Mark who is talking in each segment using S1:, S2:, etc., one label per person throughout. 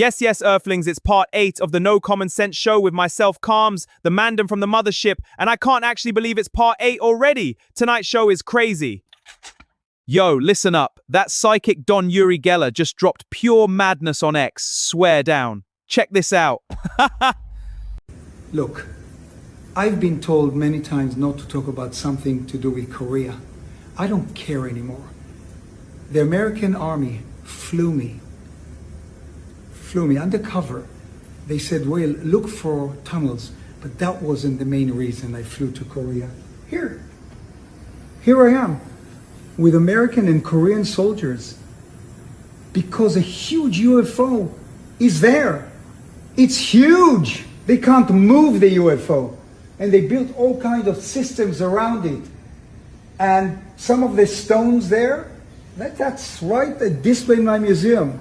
S1: Yes, yes, Earthlings, it's part 8 of the No Common Sense show with myself, Calms, the Mandem from the mothership, and I can't actually believe it's part 8 already. Tonight's show is crazy. Yo, listen up. That psychic Don Uri Geller just dropped pure madness on X. Swear down. Check this out.
S2: Look, I've been told many times not to talk about something to do with Korea. I don't care anymore. The American army flew me undercover. They said, well, look for tunnels, but that wasn't the main reason I flew to Korea. Here I am with American and Korean soldiers because a huge UFO is there. It's huge. They can't move the UFO, and they built all kinds of systems around it. And some of the stones there, that's right, they display in my museum.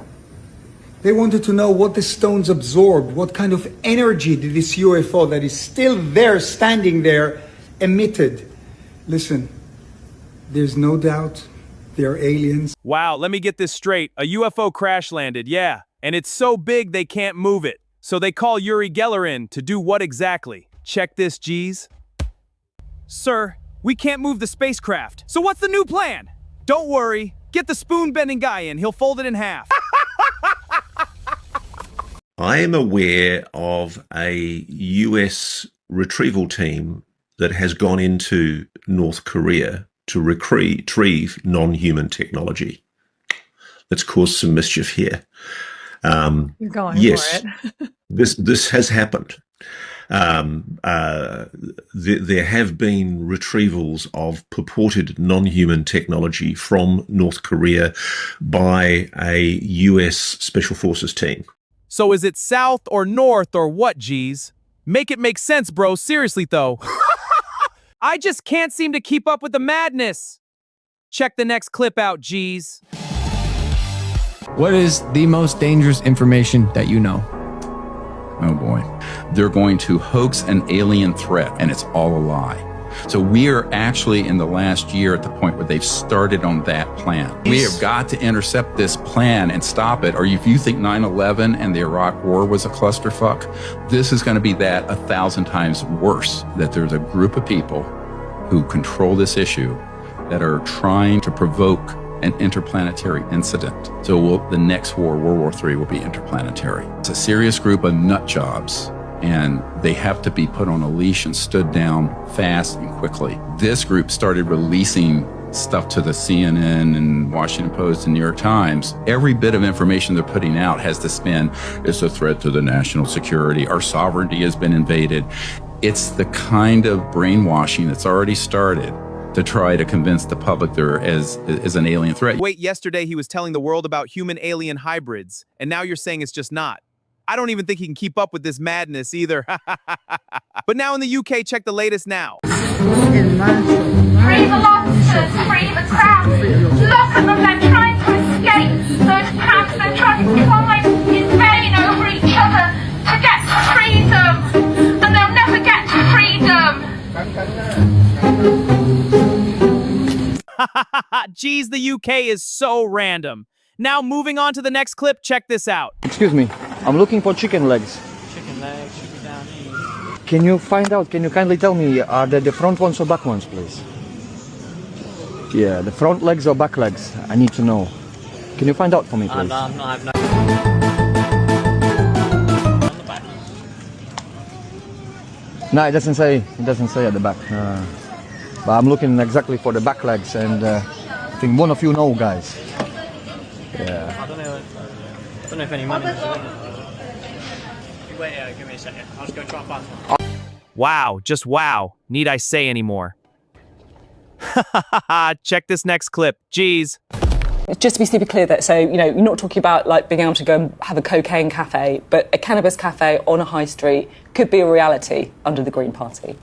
S2: They wanted to know what the stones absorbed, what kind of energy did this UFO that is still there, standing there, emitted. Listen, there's no doubt they're aliens.
S1: Wow, let me get this straight. A UFO crash landed, yeah. And it's so big they can't move it. So they call Uri Geller in to do what exactly? Check this, G's. Sir, we can't move the spacecraft. So what's the new plan? Don't worry. Get the spoon-bending guy in. He'll fold it in half.
S3: I am aware of a US retrieval team that has gone into North Korea to retrieve non-human technology. Let's cause some mischief here.
S4: You're going
S3: yes,
S4: for it.
S3: this has happened. There have been retrievals of purported non-human technology from North Korea by a US Special Forces team.
S1: So is it south or north or what, G's? Make it make sense, bro. Seriously, though. I just can't seem to keep up with the madness. Check the next clip out, G's.
S5: What is the most dangerous information that you know?
S6: Oh boy. They're going to hoax an alien threat, and it's all a lie. So we are actually in the last year at the point where they've started on that plan. We have got to intercept this plan and stop it. Or if you think 9/11 and the Iraq War was a clusterfuck, this is going to be that 1,000 times worse. That there's a group of people who control this issue that are trying to provoke an interplanetary incident. So the next war, World War III, will be interplanetary. It's a serious group of nut jobs, and they have to be put on a leash and stood down fast and quickly. This group started releasing stuff to the CNN and Washington Post and New York Times. Every bit of information they're putting out has the spin, it's a threat to the national security, our sovereignty has been invaded. It's the kind of brainwashing that's already started to try to convince the public there is an alien threat.
S1: Wait, yesterday he was telling the world about human-alien hybrids, and now you're saying it's just not. I don't even think he can keep up with this madness either. But now in the UK, check the latest now.
S7: Free the lobsters, free the crabs. Look at them, they're trying to escape. Those crabs, they're trying to climb in vain over each other to get to freedom. And they'll never get to freedom.
S1: Geez, the UK is so random. Now moving on to the next clip, check this out.
S8: Excuse me, I'm looking for chicken legs.
S9: Chicken legs should be down here.
S8: Can you find out, can you kindly tell me, are they the front ones or back ones, please? Yeah, the front legs or back legs? I need to know. Can you find out for me, please?
S9: I've no...
S8: No, it doesn't say at the back. But I'm looking exactly for the back legs, and I think one of you know, guys. Yeah.
S9: I don't know if any money. Wait here, give me a second. I'll just go try and find one.
S1: Wow, just wow. Need I say anymore? Check this next clip. Geez.
S10: Just to be super clear that, so, you know, you're not talking about like being able to go and have a cocaine cafe, but a cannabis cafe on a high street could be a reality under the Green Party.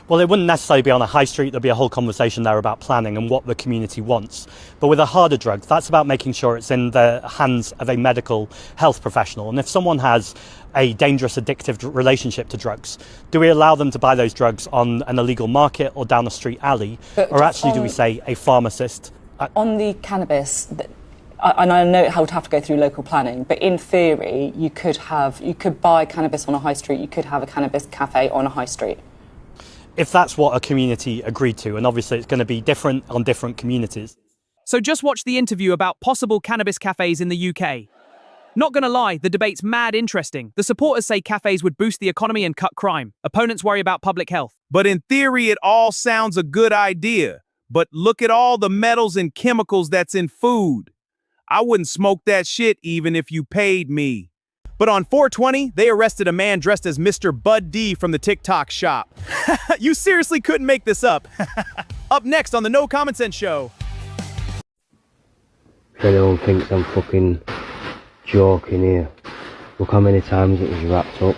S11: Well, it wouldn't necessarily be on a high street. There'd be a whole conversation there about planning and what the community wants. But with a harder drug, that's about making sure it's in the hands of a medical health professional. And if someone has a dangerous addictive relationship to drugs, do we allow them to buy those drugs on an illegal market or down a street alley? Or actually do we say a pharmacist?
S10: On the cannabis, and I know it would have to go through local planning, but in theory, you could buy cannabis on a high street, you could have a cannabis cafe on a high street.
S11: If that's what a community agreed to, and obviously it's going to be different on different communities.
S1: So just watch the interview about possible cannabis cafes in the UK. Not gonna lie, the debate's mad interesting. The supporters say cafes would boost the economy and cut crime. Opponents worry about public health. But in theory, it all sounds a good idea. But look at all the metals and chemicals that's in food. I wouldn't smoke that shit even if you paid me. But on 420, they arrested a man dressed as Mr. Bud D from the TikTok shop. You seriously couldn't make this up. Up next on the No Common Sense Show.
S12: If anyone thinks I'm fucking joking here, look how many times it was wrapped up.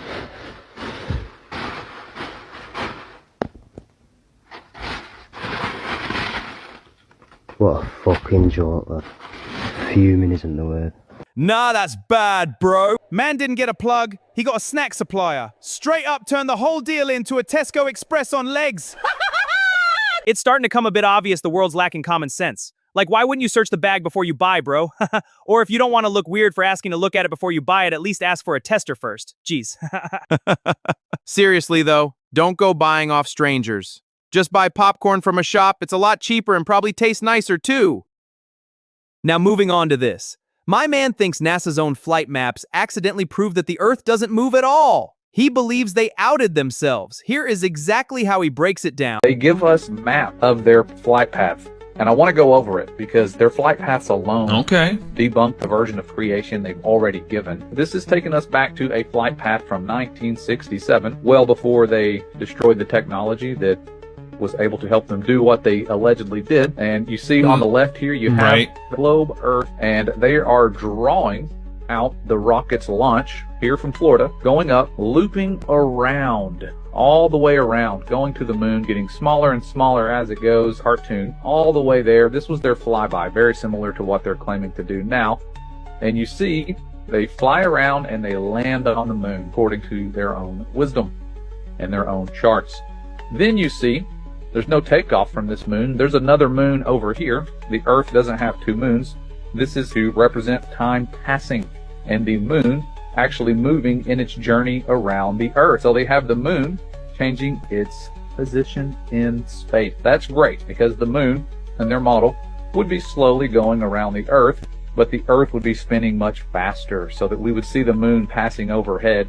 S12: What a fucking joke, that. Fuming isn't the word.
S1: Nah, that's bad, bro. Man didn't get a plug, he got a snack supplier. Straight up turned the whole deal into a Tesco Express on legs. It's starting to come a bit obvious the world's lacking common sense. Like, why wouldn't you search the bag before you buy, bro? Or if you don't want to look weird for asking to look at it before you buy it, at least ask for a tester first. Jeez. Seriously, though, don't go buying off strangers. Just buy popcorn from a shop. It's a lot cheaper and probably tastes nicer, too. Now, moving on to this. My man thinks NASA's own flight maps accidentally prove that the Earth doesn't move at all. He believes they outed themselves. Here is exactly how he breaks it down.
S13: They give us a map of their flight path. And I want to go over it because their flight paths alone debunk the version of creation they've already given. This has taken us back to a flight path from 1967, well before they destroyed the technology that was able to help them do what they allegedly did. And you see on the left here, you have the globe Earth, and they are drawing out the rocket's launch here from Florida, going up, looping around, all the way around, going to the moon, getting smaller and smaller as it goes, cartoon, all the way there. This was their flyby, very similar to what they're claiming to do now. And you see, they fly around and they land on the moon, according to their own wisdom and their own charts. Then you see, there's no takeoff from this moon. There's another moon over here. The Earth doesn't have two moons. This is to represent time passing, and the moon actually moving in its journey around the Earth. So they have the moon changing its position in space. That's great, because the moon in their model would be slowly going around the Earth, but the Earth would be spinning much faster, so that we would see the moon passing overhead,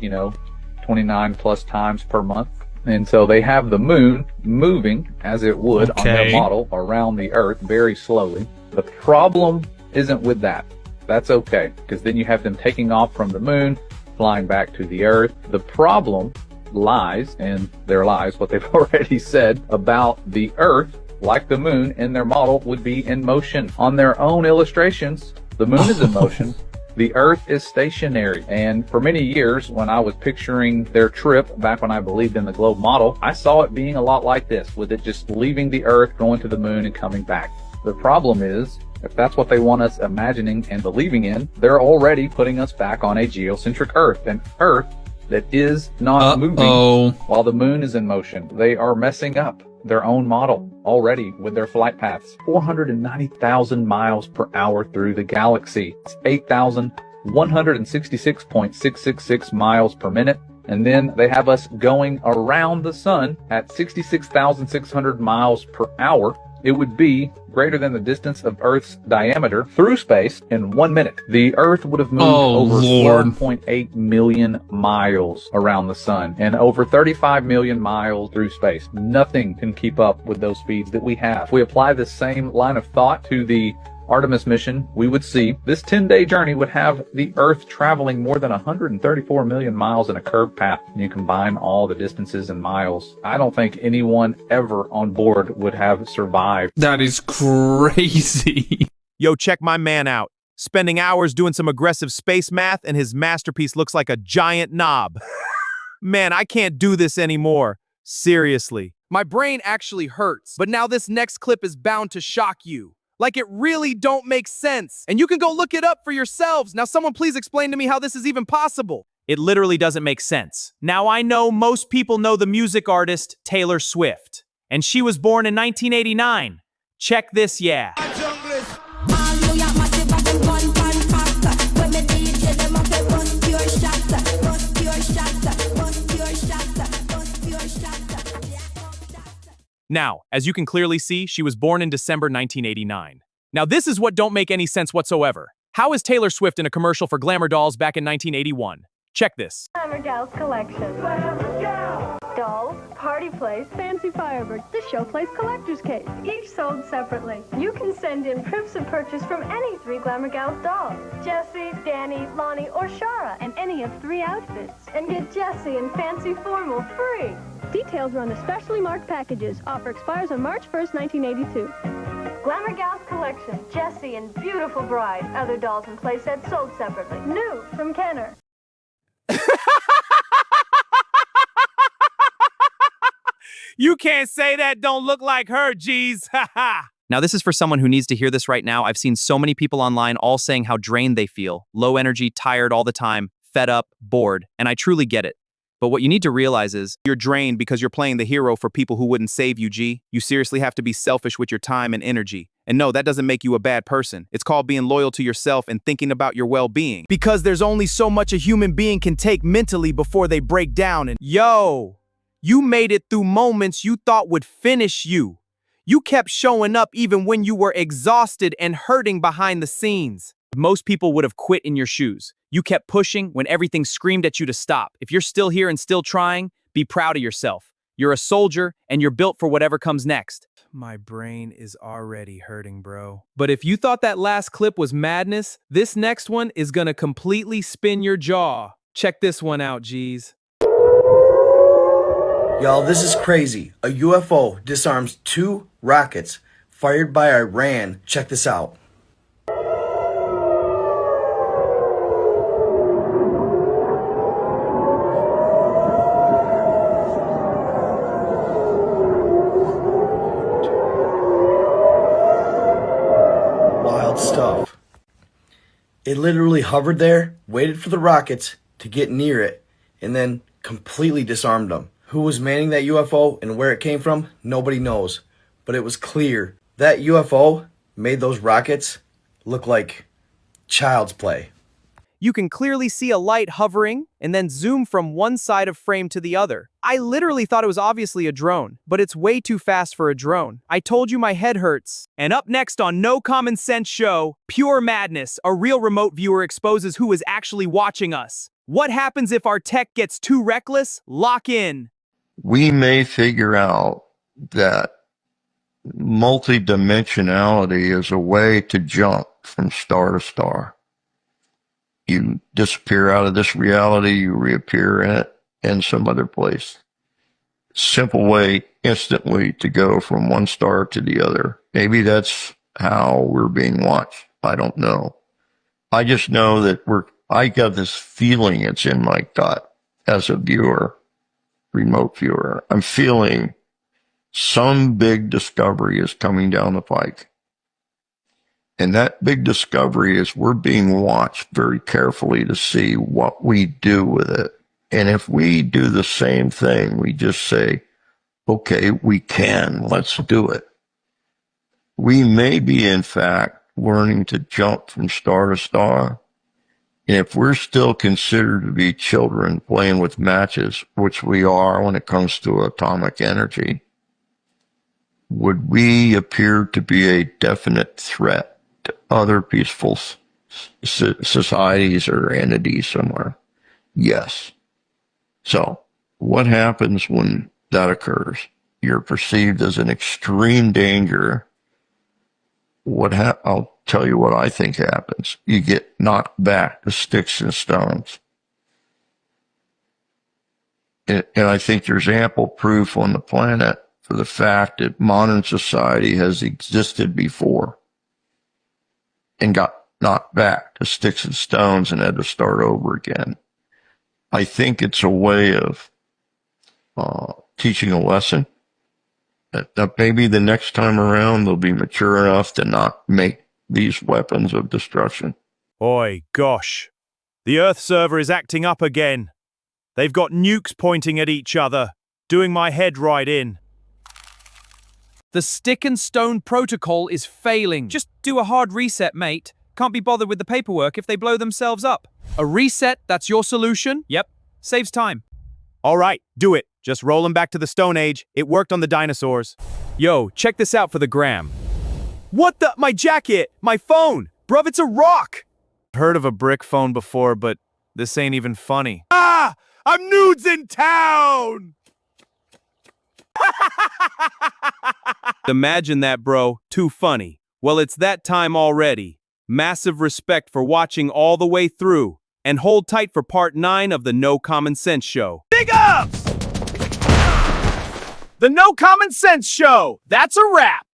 S13: 29 plus times per month. And so they have the moon moving as it would on their model around the Earth very slowly. The problem isn't with that. That's okay, because then you have them taking off from the moon, flying back to the Earth. The problem lies, and their lies, what they've already said about the Earth, like the moon in their model, would be in motion. On their own illustrations, the moon is in motion. The Earth is stationary. And for many years, when I was picturing their trip, back when I believed in the globe model, I saw it being a lot like this, with it just leaving the Earth, going to the moon, and coming back. The problem is, if that's what they want us imagining and believing in, they're already putting us back on a geocentric Earth, an Earth that is not moving while the moon is in motion. They are messing up their own model already with their flight paths. 490,000 miles per hour through the galaxy. It's 8,166.666 miles per minute. And then they have us going around the sun at 66,600 miles per hour. It would be greater than the distance of Earth's diameter through space in 1 minute. The Earth would have moved over 12.8 million miles around the sun and over 35 million miles through space. Nothing can keep up with those speeds that we have. If we apply the same line of thought to the Artemis mission, we would see this 10-day journey would have the Earth traveling more than 134 million miles in a curved path. And you combine all the distances in miles. I don't think anyone ever on board would have survived.
S14: That is crazy.
S1: Yo, check my man out. Spending hours doing some aggressive space math, and his masterpiece looks like a giant knob. Man, I can't do this anymore. Seriously. My brain actually hurts. But now this next clip is bound to shock you. Like, it really don't make sense. And you can go look it up for yourselves. Now, someone please explain to me how this is even possible. It literally doesn't make sense. Now, I know most people know the music artist Taylor Swift. And she was born in 1989. Check this, yeah. Now, as you can clearly see, she was born in December 1989. Now this is what don't make any sense whatsoever. How is Taylor Swift in a commercial for Glamour Dolls back in 1981? Check this.
S4: Glamour Gals collection. Dolls, party place, fancy firebird, the showplace collector's case, each sold separately. You can send in proofs of purchase from any 3 Glamour Gals dolls. Jessie, Danny, Lonnie, or Shara, and any of 3 outfits. And get Jessie in fancy formal free. Details are on the specially marked packages. Offer expires on March 1st, 1982. Glamour Gals collection, Jessie and beautiful bride. Other dolls and playsets sold separately. New from Kenner.
S1: You can't say that don't look like her, geez. Now, this is for someone who needs to hear this right now. I've seen so many people online all saying how drained they feel, low energy, tired all the time, fed up, bored, and I truly get it. But what you need to realize is you're drained because you're playing the hero for people who wouldn't save you, G. You seriously have to be selfish with your time and energy. And no, that doesn't make you a bad person. It's called being loyal to yourself and thinking about your well-being. Because there's only so much a human being can take mentally before they break down. And yo, you made it through moments you thought would finish you. You kept showing up even when you were exhausted and hurting behind the scenes. Most people would have quit in your shoes. You kept pushing when everything screamed at you to stop. If you're still here and still trying, be proud of yourself. You're a soldier and you're built for whatever comes next. My brain is already hurting, bro. But if you thought that last clip was madness, this next one is gonna completely spin your jaw. Check this one out, G's.
S15: Y'all, this is crazy. A UFO disarms 2 rockets fired by Iran. Check this out. Wild stuff. It literally hovered there, waited for the rockets to get near it, and then completely disarmed them. Who was manning that UFO and where it came from, nobody knows. But it was clear that UFO made those rockets look like child's play.
S1: You can clearly see a light hovering and then zoom from one side of frame to the other. I literally thought it was obviously a drone, but it's way too fast for a drone. I told you my head hurts. And up next on No Common Sense Show, Pure Madness, a real remote viewer exposes who is actually watching us. What happens if our tech gets too reckless? Lock in.
S16: We may figure out that multidimensionality is a way to jump from star to star. You disappear out of this reality, you reappear in it in some other place. Simple way instantly to go from one star to the other. Maybe that's how we're being watched. I don't know. I just know that I got this feeling, it's in my gut as a viewer, remote viewer. I'm feeling some big discovery is coming down the pike. And that big discovery is we're being watched very carefully to see what we do with it. And if we do the same thing, we just say, okay, we can, let's do it. We may be, in fact, learning to jump from star to star. And if we're still considered to be children playing with matches, which we are when it comes to atomic energy, would we appear to be a definite threat to other peaceful societies or entities somewhere? Yes. So what happens when that occurs? You're perceived as an extreme danger. I'll tell you what I think happens. You get knocked back to sticks and stones. And I think there's ample proof on the planet for the fact that modern society has existed before and got knocked back to sticks and stones and had to start over again. I think it's a way of teaching a lesson that maybe the next time around they'll be mature enough to not make these weapons of destruction.
S1: Oi, gosh. The Earth server is acting up again. They've got nukes pointing at each other, doing my head right in. The stick and stone protocol is failing. Just do a hard reset, mate. Can't be bothered with the paperwork if they blow themselves up. A reset, that's your solution? Yep. Saves time. All right, do it. Just roll 'em back to the Stone Age. It worked on the dinosaurs. Yo, check this out for the gram. What the? My jacket! My phone! Bruv, it's a rock! Heard of a brick phone before, but this ain't even funny. Ah! I'm nudes in town! Imagine that, bro. Too funny. Well, it's that time already. Massive respect for watching all the way through. And hold tight for part 9 of the No Common Sense Show. Big ups! The No Common Sense Show! That's a wrap!